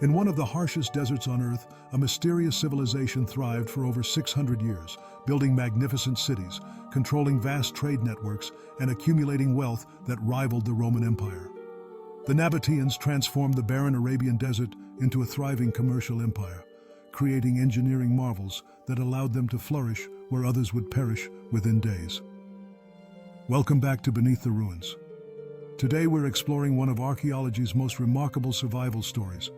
In one of the harshest deserts on Earth, a mysterious civilization thrived for over 600 years, building magnificent cities, controlling vast trade networks, and accumulating wealth that rivaled the Roman Empire. The Nabataeans transformed the barren Arabian Desert into a thriving commercial empire, creating engineering marvels that allowed them to flourish where others would perish within days. Welcome back to Beneath the Ruins. Today we're exploring one of archaeology's most remarkable survival stories,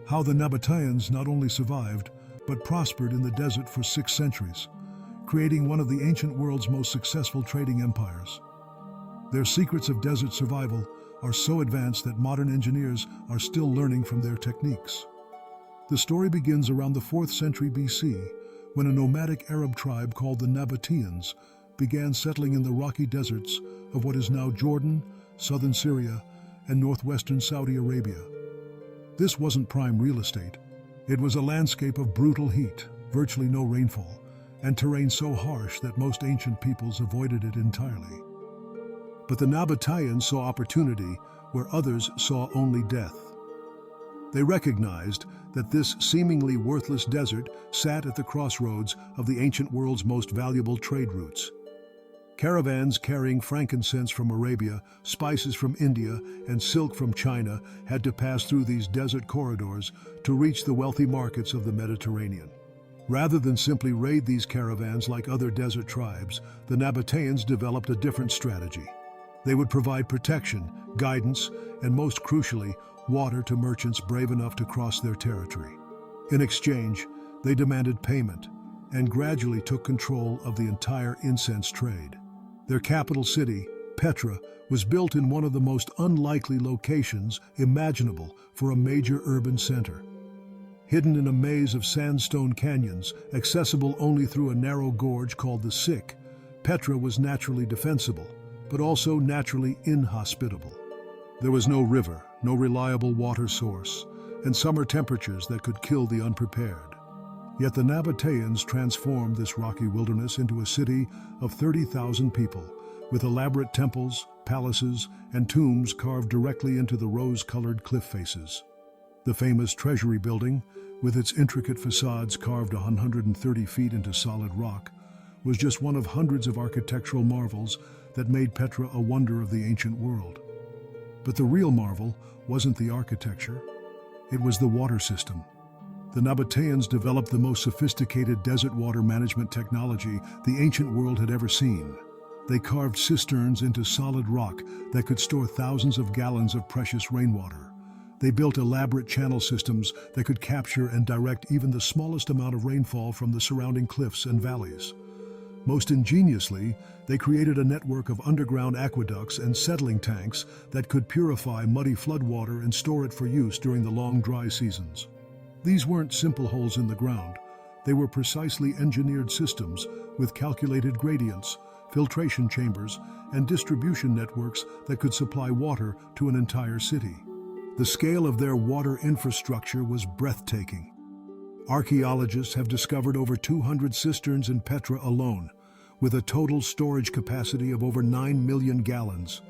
how the Nabataeans not only survived, but prospered in the desert for 6 centuries, creating one of the ancient world's most successful trading empires. Their secrets of desert survival are so advanced that modern engineers are still learning from their techniques. The story begins around the 4th century BC, when a nomadic Arab tribe called the Nabataeans began settling in the rocky deserts of what is now Jordan, southern Syria, and northwestern Saudi Arabia. This wasn't prime real estate. It was a landscape of brutal heat, virtually no rainfall, and terrain so harsh that most ancient peoples avoided it entirely. But the Nabataeans saw opportunity where others saw only death. They recognized that this seemingly worthless desert sat at the crossroads of the ancient world's most valuable trade routes. Caravans carrying frankincense from Arabia, spices from India, and silk from China had to pass through these desert corridors to reach the wealthy markets of the Mediterranean. Rather than simply raid these caravans like other desert tribes, the Nabataeans developed a different strategy. They would provide protection, guidance, and most crucially, water to merchants brave enough to cross their territory. In exchange, they demanded payment and gradually took control of the entire incense trade. Their capital city, Petra, was built in one of the most unlikely locations imaginable for a major urban center. Hidden in a maze of sandstone canyons, accessible only through a narrow gorge called the Syk, Petra was naturally defensible, but also naturally inhospitable. There was no river, no reliable water source, and summer temperatures that could kill the unprepared. Yet the Nabataeans transformed this rocky wilderness into a city of 30,000 people, with elaborate temples, palaces, and tombs carved directly into the rose-colored cliff faces. The famous Treasury Building, with its intricate facades carved 130 feet into solid rock, was just one of hundreds of architectural marvels that made Petra a wonder of the ancient world. But the real marvel wasn't the architecture, it was the water system. The Nabataeans developed the most sophisticated desert water management technology the ancient world had ever seen. They carved cisterns into solid rock that could store thousands of gallons of precious rainwater. They built elaborate channel systems that could capture and direct even the smallest amount of rainfall from the surrounding cliffs and valleys. Most ingeniously, they created a network of underground aqueducts and settling tanks that could purify muddy floodwater and store it for use during the long dry seasons. These weren't simple holes in the ground. They were precisely engineered systems with calculated gradients, filtration chambers, and distribution networks that could supply water to an entire city. The scale of their water infrastructure was breathtaking. Archaeologists have discovered over 200 cisterns in Petra alone, with a total storage capacity of over 9 million gallons.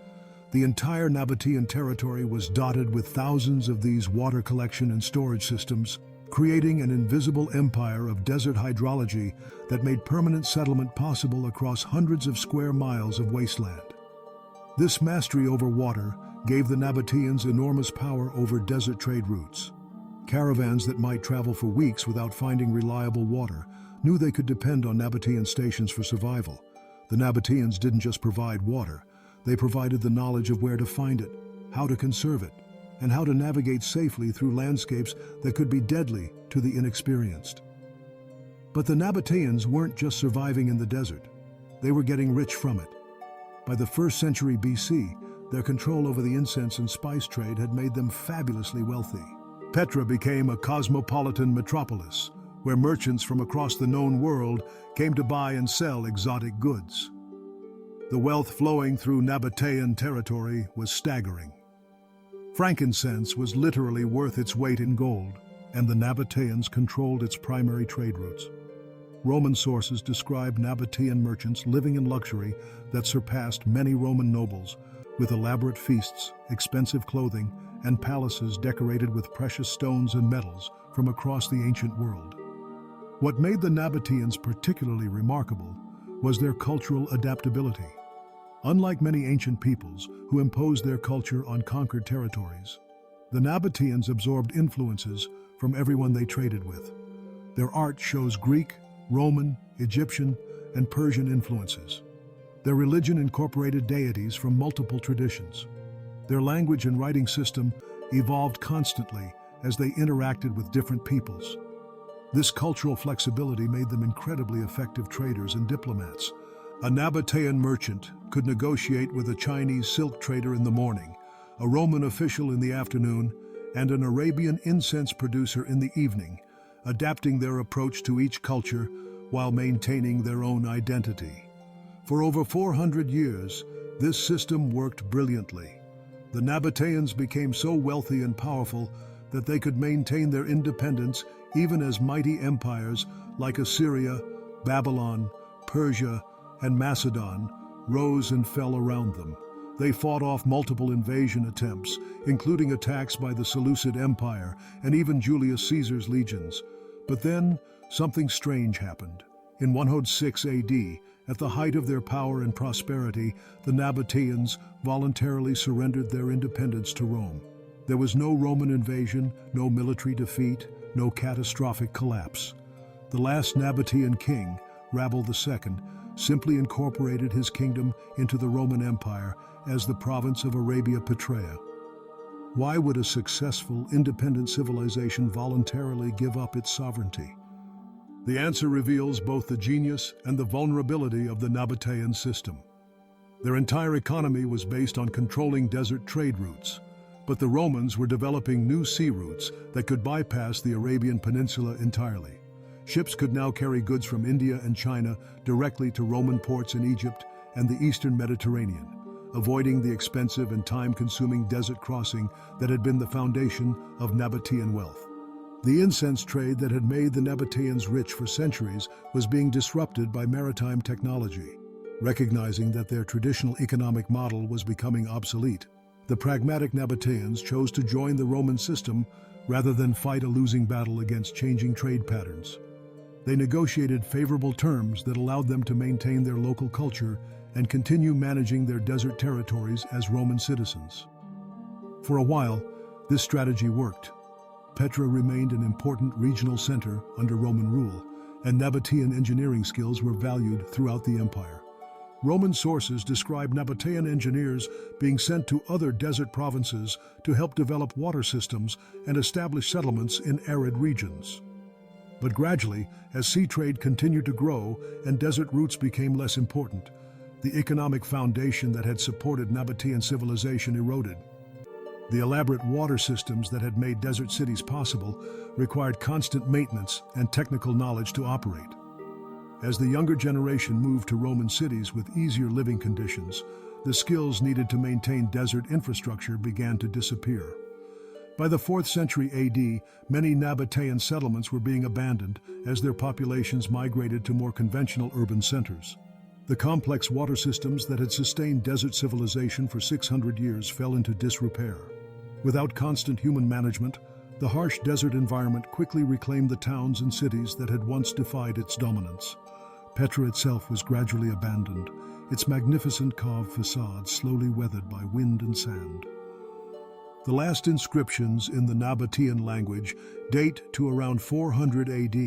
The entire Nabataean territory was dotted with thousands of these water collection and storage systems, creating an invisible empire of desert hydrology that made permanent settlement possible across hundreds of square miles of wasteland. This mastery over water gave the Nabataeans enormous power over desert trade routes. Caravans that might travel for weeks without finding reliable water knew they could depend on Nabataean stations for survival. The Nabataeans didn't just provide water, they provided the knowledge of where to find it, how to conserve it, and how to navigate safely through landscapes that could be deadly to the inexperienced. But the Nabataeans weren't just surviving in the desert, they were getting rich from it. By the 1st century BC, their control over the incense and spice trade had made them fabulously wealthy. Petra became a cosmopolitan metropolis, where merchants from across the known world came to buy and sell exotic goods. The wealth flowing through Nabataean territory was staggering. Frankincense was literally worth its weight in gold, and the Nabataeans controlled its primary trade routes. Roman sources describe Nabataean merchants living in luxury that surpassed many Roman nobles, with elaborate feasts, expensive clothing, and palaces decorated with precious stones and metals from across the ancient world. What made the Nabataeans particularly remarkable was their cultural adaptability. Unlike many ancient peoples who imposed their culture on conquered territories, the Nabataeans absorbed influences from everyone they traded with. Their art shows Greek, Roman, Egyptian, and Persian influences. Their religion incorporated deities from multiple traditions. Their language and writing system evolved constantly as they interacted with different peoples. This cultural flexibility made them incredibly effective traders and diplomats. A Nabataean merchant could negotiate with a Chinese silk trader in the morning, a Roman official in the afternoon, and an Arabian incense producer in the evening, adapting their approach to each culture while maintaining their own identity. For over 400 years, this system worked brilliantly. The Nabataeans became so wealthy and powerful that they could maintain their independence even as mighty empires like Assyria, Babylon, Persia, and Macedon rose and fell around them. They fought off multiple invasion attempts, including attacks by the Seleucid Empire and even Julius Caesar's legions. But then, something strange happened. In 106 AD, at the height of their power and prosperity, the Nabataeans voluntarily surrendered their independence to Rome. There was no Roman invasion, no military defeat, no catastrophic collapse. The last Nabataean king, Rabel II, simply incorporated his kingdom into the Roman Empire as the province of Arabia Petra. Why would a successful, independent civilization voluntarily give up its sovereignty? The answer reveals both the genius and the vulnerability of the Nabataean system. Their entire economy was based on controlling desert trade routes, but the Romans were developing new sea routes that could bypass the Arabian Peninsula entirely. Ships could now carry goods from India and China directly to Roman ports in Egypt and the eastern Mediterranean, avoiding the expensive and time-consuming desert crossing that had been the foundation of Nabataean wealth. The incense trade that had made the Nabataeans rich for centuries was being disrupted by maritime technology. Recognizing that their traditional economic model was becoming obsolete, the pragmatic Nabataeans chose to join the Roman system rather than fight a losing battle against changing trade patterns. They negotiated favorable terms that allowed them to maintain their local culture and continue managing their desert territories as Roman citizens. For a while, this strategy worked. Petra remained an important regional center under Roman rule, and Nabataean engineering skills were valued throughout the empire. Roman sources describe Nabataean engineers being sent to other desert provinces to help develop water systems and establish settlements in arid regions. But gradually, as sea trade continued to grow and desert routes became less important, the economic foundation that had supported Nabataean civilization eroded. The elaborate water systems that had made desert cities possible required constant maintenance and technical knowledge to operate. As the younger generation moved to Roman cities with easier living conditions, the skills needed to maintain desert infrastructure began to disappear. By the 4th century AD, many Nabataean settlements were being abandoned as their populations migrated to more conventional urban centers. The complex water systems that had sustained desert civilization for 600 years fell into disrepair. Without constant human management, the harsh desert environment quickly reclaimed the towns and cities that had once defied its dominance. Petra itself was gradually abandoned, its magnificent carved facades slowly weathered by wind and sand. The last inscriptions in the Nabataean language date to around 400 AD,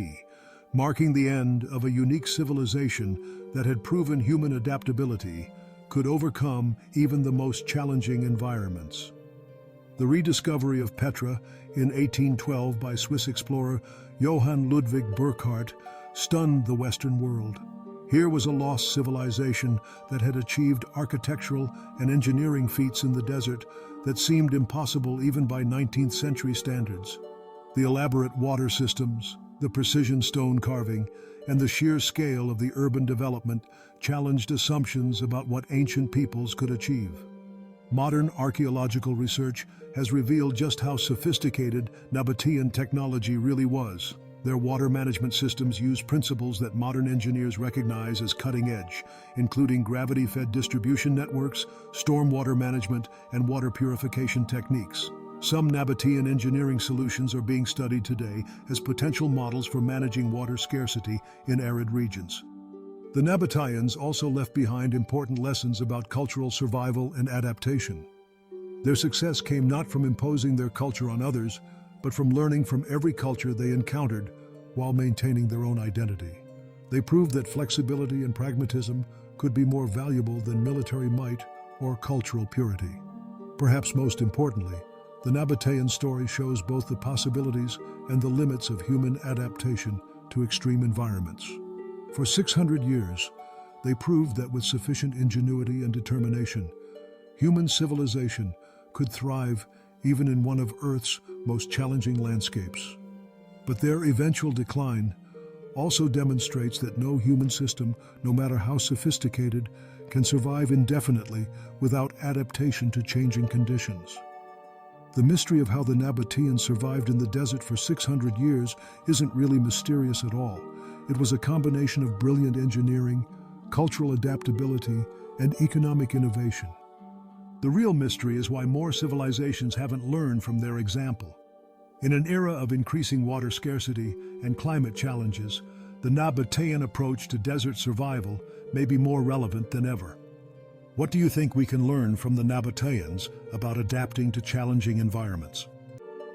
marking the end of a unique civilization that had proven human adaptability could overcome even the most challenging environments. The rediscovery of Petra in 1812 by Swiss explorer Johann Ludwig Burckhardt stunned the Western world. Here was a lost civilization that had achieved architectural and engineering feats in the desert that seemed impossible even by 19th century standards. The elaborate water systems, the precision stone carving, and the sheer scale of the urban development challenged assumptions about what ancient peoples could achieve. Modern archaeological research has revealed just how sophisticated Nabataean technology really was. Their water management systems used principles that modern engineers recognize as cutting edge, including gravity-fed distribution networks, stormwater management, and water purification techniques. Some Nabataean engineering solutions are being studied today as potential models for managing water scarcity in arid regions. The Nabataeans also left behind important lessons about cultural survival and adaptation. Their success came not from imposing their culture on others, but from learning from every culture they encountered while maintaining their own identity. They proved that flexibility and pragmatism could be more valuable than military might or cultural purity. Perhaps most importantly, the Nabataean story shows both the possibilities and the limits of human adaptation to extreme environments. For 600 years, they proved that with sufficient ingenuity and determination, human civilization could thrive even in one of Earth's most challenging landscapes. But their eventual decline also demonstrates that no human system, no matter how sophisticated, can survive indefinitely without adaptation to changing conditions. The mystery of how the Nabataeans survived in the desert for 600 years isn't really mysterious at all. It was a combination of brilliant engineering, cultural adaptability, and economic innovation. The real mystery is why more civilizations haven't learned from their example. In an era of increasing water scarcity and climate challenges, the Nabataean approach to desert survival may be more relevant than ever. What do you think we can learn from the Nabataeans about adapting to challenging environments?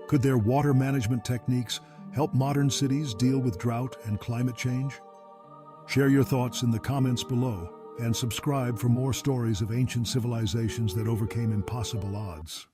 Could their water management techniques help modern cities deal with drought and climate change? Share your thoughts in the comments below and subscribe for more stories of ancient civilizations that overcame impossible odds.